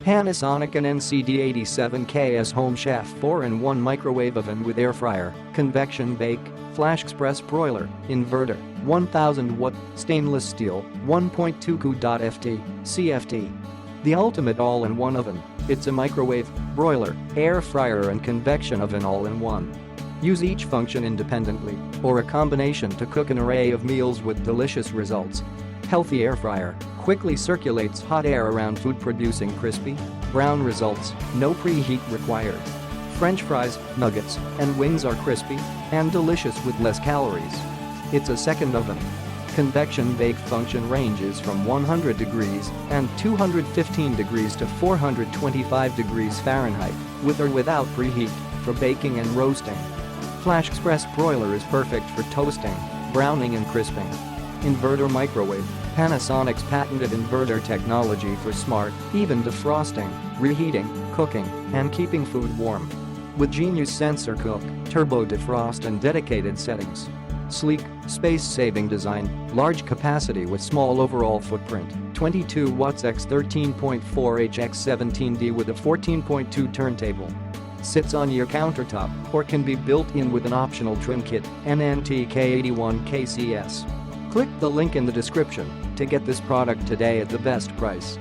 Panasonic NN-CD87KS Home Chef 4-in-1 microwave oven with air fryer, Convection Bake, FlashXpress Broiler, Inverter, 1000 watt, stainless steel, 1.2 Cu.Ft, CFT. The ultimate all-in-one oven. It's a microwave, broiler, air fryer and convection oven all-in-one. Use each function independently or a combination to cook an array of meals with delicious results. Healthy air fryer quickly circulates hot air around food, producing crispy, brown results, no preheat required. French fries, nuggets, and wings are crispy and delicious with less calories. It's a second oven. Convection bake function ranges from 100 degrees and 215 degrees to 425 degrees Fahrenheit, with or without preheat, for baking and roasting. FlashXpress Broiler is perfect for toasting, browning and crisping. Inverter Microwave, Panasonic's patented inverter technology for smart, even defrosting, reheating, cooking, and keeping food warm. With Genius Sensor Cook, Turbo Defrost and dedicated settings. Sleek, space-saving design, large capacity with small overall footprint, 22 watts x 13.4 H x 17D with a 14.2 turntable. Sits on your countertop or can be built in with an optional trim kit, NNTK81KS. Click the link in the description to get this product today at the best price.